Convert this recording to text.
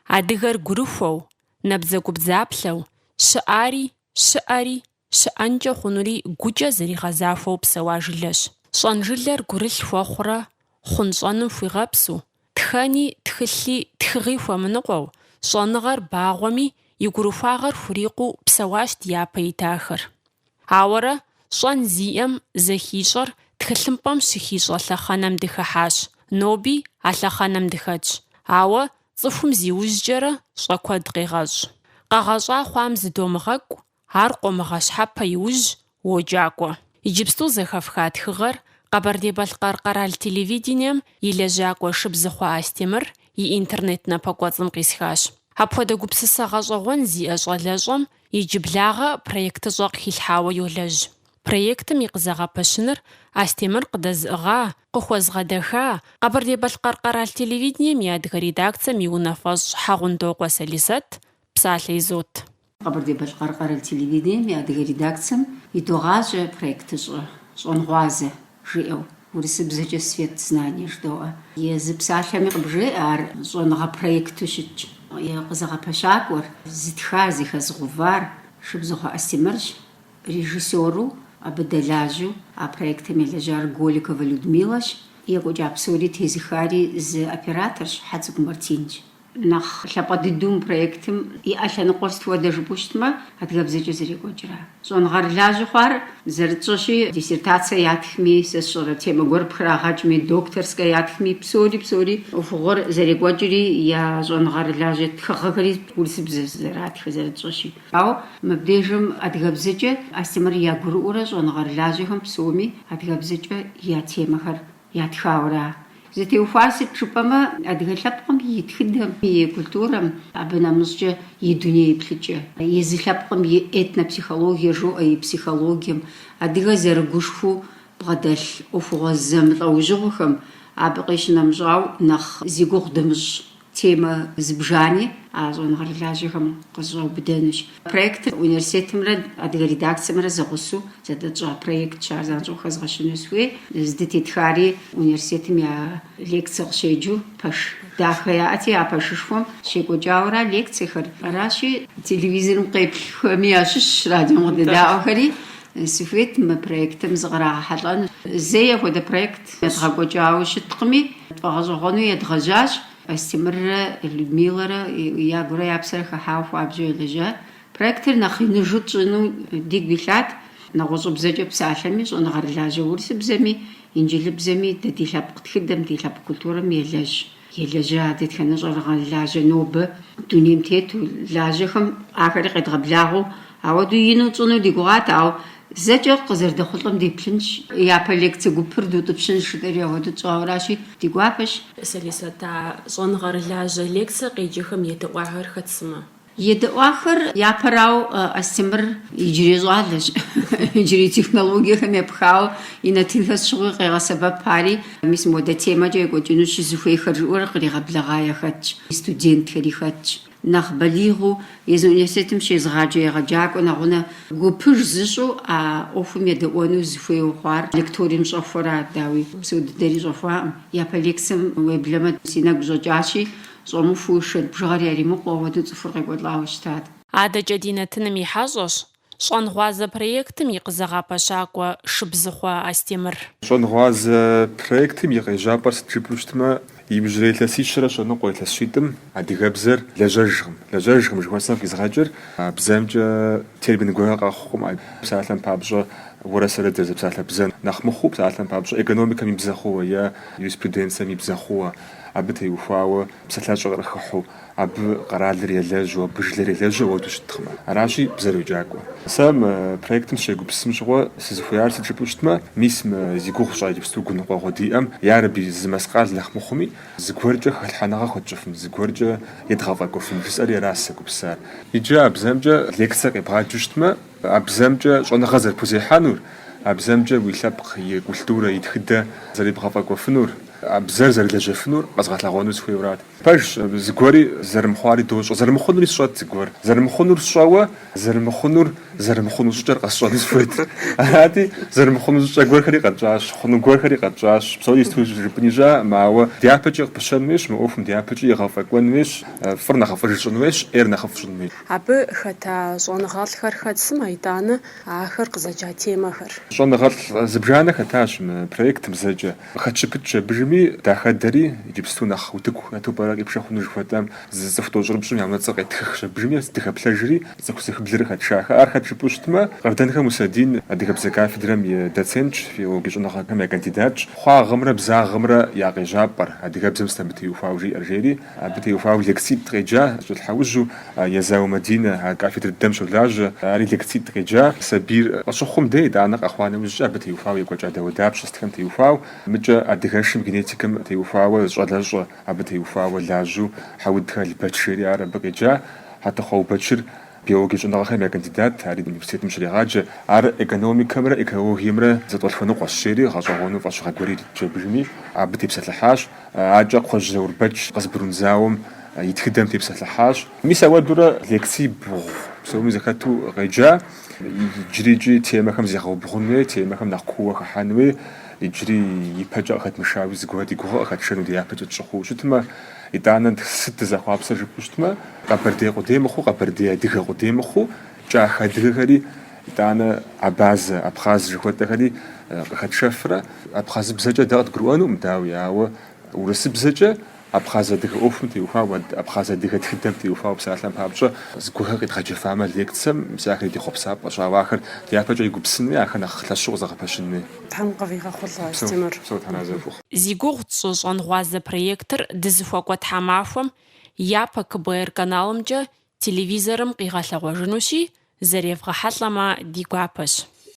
адыгэр гурыхуэу, набдзэгубдзаплъэу, щыӏэри, щыӏэнкӏэ хъунури гукӏэ зэригъэзахуэу псэуа жылэщ. ЩӀэн жылэр гурылъ хуэхъурэ, хъунщӀэным хуигъэпсу, тхэни, тхылъи, тхыгъи хуэмыныкъуэу, щӀэныгъэр багъуэми, и гурыхуагъэр хурикъуу псэуащ ди япэ итахэр. Ауэрэ щӀэн зиӀэм зэхищӀэр тхылъымпӀэм щыхищӀэ лъэхъэнэм дыхыхьащ, ноби а лъэхъэнэм дыхэтщ. Ауэ цӀыхум зиужькӀэрэ щӀэ куэд къегъэщӀ. Къэгъэщӏа хъуам зыдомыгъэкӀу, ар къомыгъэщхьэпэ Iуэжь, уоджакӀуэ. Иджыпсту зэхэфха тхыгъэр Къэбэрдей-Балъкъэр къэрал телевидением и лэжьакӀуэ Shebzukho Astemir и интернет напэкӀуэцӀым къисхащ. Апхуэдэ гупсысэ гъэщӀэгъуэн зиӀэ щӀалэщӀэм иджыблагъэ проектыщӀэ къыхилъхьауэ йолэжь. Проектым и къызэгъэпэщыныр Astemir къыдэзыӀыгъа, къыхуэзгъэдэха Къэбэрдей-Балъкъэр къэрал телевидением и адыгэ редакцием и унэфӀэщӀ Хьэгъундокъуэ Сэлисэт псалъэ изот. Къэбэрдей-Балъкъэр къэрал телевидением и адыгэ редакцием итогъащӀэ проектыщӀэ ЩIэнГъуазэ жиӀэу. Урысыбзэкӏэ свет знание ждоӏэ. Езы псалъэми къыбжеӏэ ар щӏэныгъэ проекту щытщ. Къызэгъэпэщакӏуэр, зытха зыхэзгъувар Shebzukho Astemir, режиссеру, абы дэлажьэу а проектым елэжьар Голикова Людмилэщ, екӏуэкӏа псори тезыхари зы операторщ Хьэцӏыкӏу Мартинщ. Нэхъ лъапӏэ дыдум проектым и лъэныкъуэр стхуэдэ жыпӏэу щытмэ, адыгэбзэкӏэ зэрекӏуэкӏрэ. ЩӀэныгъэр лажьэ хъуар зэрытщӏэщи, диссертацие ятхми, сэ сщӏэрэ темэ гуэр пхрагъэкӏми, докторскэ ятхми, псори ӏуэхугъуэр зэрекӏуэкӏри я щӏэныгъэр лажьэ тхыгъэхэри урысыбзэ зэратхэ зэрытщӏэщи. Ауэ мыбдежым адыгэбзэкӏэ Astemir ягурыӏуэрэ щӏэныгъэр лажьэхэм псоми адыгэбзэкӏэ я темэхэр ятхауэра. Зэтеухуар сыт жыпӏэмэ, адыгэ лъэпкъым и тхыдэм, и культурэм, абы нэмыщӏкӏэ и дунейплъыкӏэ, езы лъэпкъым и этнопсихологие жоӏэ, и психологием, адыгэ зэрыгушхуэу бгъэдэлъ ӏуэхугъуэ зэмылӏэужьыгъуэхэм, абы къищынэмыщӏауэ нэхъ зи гугъу дымыщӏ темэ зыбжани, а щӏэныгъэр лажьэхэм къызщӏэубыдэнущ. Проектыр университетымрэ адыгэ редакциемрэ зэгъусэу зэдэтщӏа проектщ, ар занщӏэу хэзгъэщыну схуей. Здытетхари университетым я лекцие къыщеджэу пэш дахэ яӏэти, а пэшышхуэм щекӏуэкӏауэра лекциехэр. Аращи, телевизорым къеплъхэми ящыщщ радиуэм къыдэдаӏуэхэри. Сыхуейт мы проектым зыкърагъэхьэлӏэн. Зэи апхуэдэ проект едгъэкӏуэкӏауэ щыткъыми, тфӏэгъэщӏэгъуэну едгъэжьащ. Astemir, Людмилэрэ ягурэ япсэрэ хэхьауэ хуабжьу елэжьа. Проектыр нэхъ иныжу тщӏыну дигу илъат. Нэгъуэщӏыбзэкӏэ псалъэми, щӏэныгъэр лажьэ урысыбзэми, инджылыбзэми, дэ ди лъэпкъ тхыдэм, ди лъэпкъ культурэм елэжь. Елэжьа дэтхэнэ щӏэрыгъэ лажьэ нобэ дунейм тету лажьэхэм ахэри къедгъэблагъэу ауэду ину тщӏыну ди гугъат, ауэ зэкӏэ къызэрыдэхъулӏэм деплъынщ. Япэ лекцие гупыр дутӏыпщын жыхуиӏэри ауэду тщӏауэращи, ди гуапэщ. Сэлисэт, а щӏэныгъэр лажьэ лекцие къеджэхэм едыӏуагъэр хэт сымэ? Едыӏуахэр япэрау Astemir иджырей щӏалэщ. Иджырей технологиехэм епхауэ и нэтынхэр щыгъуи къегъэсэбэпари, мис мода темэкӏэ екӏуэкӏыну щызыхуейхэр жыӏэурэ къригъэблагъа яхэтщ. Студентхэри хэтщ. Нэхъ балигъу езы университетым щезгъаджэ егъэджакӏуэ нэгъунэ гупыж зыщӏу а ӏуэхум едэӏуэну зыхуейуэ хъуар лекторием щӏэхуэра, дауи псэу дыдэри щӏэхуаӏым. Япэ лекцием уеблэмэ си нэгу щӏэкӏащи, щӏэмыхуу шэд бжыгъэр яримыкъуу ауэду цӏыхур къекӏуэлӏауэ щытат. Адэкӏэ ди нэтыным и хьэщӏэщ ЩIэнГъуазэ проектым и къызэгъэпэщакӏуэ Shebzukho Astemir. ЩIэнГъуазэ проектым и къежьапӏэр сыт жыпӏэу щытмэ, иужьрей илъэсищэрэ щӏэныкъуэ илъэсщитӏым адыгэбзэр лэжьэжкъым жыхуэсӏэм къизгъэкӏыр. Бзэмкӏэ термин гуэрхэр къэхъукъым. Псалъэм папщӏэ уэрэ-сэрэ зэпсалъэ бзэн нэхъ мыхъуу, псалъэм папщӏэ экономикэм и бзэхъууэ е юриспруденцием и бзэхъууэ абы теухуауэ псалъэщӏэ кърыхыхьу, абы къэралыр елэжьу, абы жылэр елэжьу ауэду щыткъымэ. Аращи бзэр йоджакӏуэ. Сэ мы проектым щегупсысым щыгъуэ сызыхуеяр сыт жыпӏэу щытмэ, мис мы зи гугъу щӏа иджыпсту гуныкъуэгъуэ диӏэм ярэби зы мэскъал нэхъ мыхъуми, зыгуэркӏэ хэлъхьэныгъэ хуэтщӏыфын, зыгуэркӏэ едгъэфӏэкӏуэфын жысӏэри аращ сэ гупсысар. Иджы а бзэмкӏэ лекцие къебгъаджэу щытмэ, а бзэмкӏэ щӏэныгъэ зэрыпхузехьэнур, а бзэмкӏэ уи лъэпкъ, и культурэ, и тхыдэ зэрибгъэфӏэкӏуэфынур, а бзэр зэрылэжьэфынур къэзгъэлъэгъуэну сыхуейуэрат. Пэж зыгуэри зэрымыхъуари дощӏэ, зэрымыхъунури сщӏэт зыгуэр. Зэрымыхъунур сщӏэуэ, зэрымыхъунур зэрымыхъуну щӏыкӏэр къэсщӏэну сыхуейт. Арати зэрымыхъуну щӏыкӏэ гуэрхэри къэтщӏащ, хъуну гуэрхэри къэтщӏащ. Псори стхуэжыпӏын ищӏа, ауэ дяпэкӏэ къыпыщэн хуейщ, мы ӏуэхум дяпэкӏэ игъэфӏэкӏуэн хуейщ, фӏыр нэхъыфӏыжу щӏын хуейщ, ӏейр нэхъыфӏ щӏын хуейщ. Абы хэта щӏэныгъэлӏхэр хэтсымэ итӏанэ ахэр къызэджа темэхэр. щӏэныгъэлӏ зыбжанэ хэтащ мы проектым зэджэ. Хэтщыпыт щебыжми дахэдэри иджыпсту нэхъ утыку ату пӏэрэ къипшэ хъуну жыхуэтӏам зы цӏыху тӏощӏрыпщӏым я унэцӏэр къетхых щебыжми дыхэплъэжри цӏыху зыхыблырэ хэтшахэ. Ар хэт жыпӏэу щытмэ, Къэбэрдейхэм Усэдин адыгэбзэ кафедрэм и доцентщ, филологие щӏэныгъэхэм я кандидатщ. Хъуагъымрэ бзагъымрэ я къежьапӏэр адыгэбзэм сыт абы теухуауэ жиӏэр жери, абы теухуауэ лекцитӏ къеджа, щӏылъхьэужьу езауэ Мадинэ а кафедрэ дэм щолажьэ, ари лекцитӏ къеджа. Сабийр къыщыхъум дей итӏанэ къэхъуа нэужькӏэ абы теухуауэ екӏуэкӏа дэуэдапщ щӏыстхэм теухуауэ, мыкӏэ адыгэшым генетикэм теухуауэ щӏалэщӏэ, абы теухуауэ лажьэу хьэудхэ Албэч жери ар абы къеджа. Хьэтыхъуэ Убэчыр биологие щӏэныгъэхэм я кандидат, ари университетым щрегъаджэ. Ар экономикэмрэ экологиемрэ зэтӏуэлъхуэну къуэсщери гъэщӏэгъуэну фӏэщыгъэ гуэри джэбыжми абы тепсэлъыхьащ. Акӏэ кхъуэжь Зэурбэч къызбрунзауэм и тхыдэм тепсэлъыхьащ. Мис ауэдурэ лекций бгъу псоми зэхэту къеджа. Иджыри темэхэм зегъэубгъун хуей, темэхэм нэхъ куууэ хыхьэн хуей, иджыри ипэкӏэ къыхэтмышауи зыгуэр ди гугъэ къыхэтшэну ди япэкӏэ тщӏыхъуэу щытмэ, итӏанэ сыт дызэхъуапсэр жыпӏэу щытмэ, Къэбэрдей къудей мыхъуу, Къэбэрдей адыгэ къудей мыхъуу, кӏахэ адыгэхэри итӏанэ абазэ, абхъаз жыхуэтӏэхэри къыхэтшэфрэ абхъазыбзэкӏэ дэ къыдгурыӏуэну мыдауи, ауэ урысыбзэкӏэ абхъаз адыгэ ӏуэхум теухуауэ, абхъаз адыгэ тхыдэм теухуауэ псалъэм папщӏэ зыгуэрхэр къидгъэджэфамэ лекцием мис ахэр ди хъуэпсапӏэ щӏауэ ахэр япэкӏэ игупсын хуей, ахэр нэхъ лъэщу къызэгъэпэщын хуей. Тхьэм къывигъэхъулӏэ, Астемир. Псо тхьэнэ зэхух. Зи гугъу тщӏы ЩIэнГъуазэ проектыр дызыхуэкӏуэ тхьэмахуэм япэ КБР каналымкӏэ телевизорым къигъэлъэгъуэжынущи, зэревгъэхьэлӏэмэ ди гуапэщ.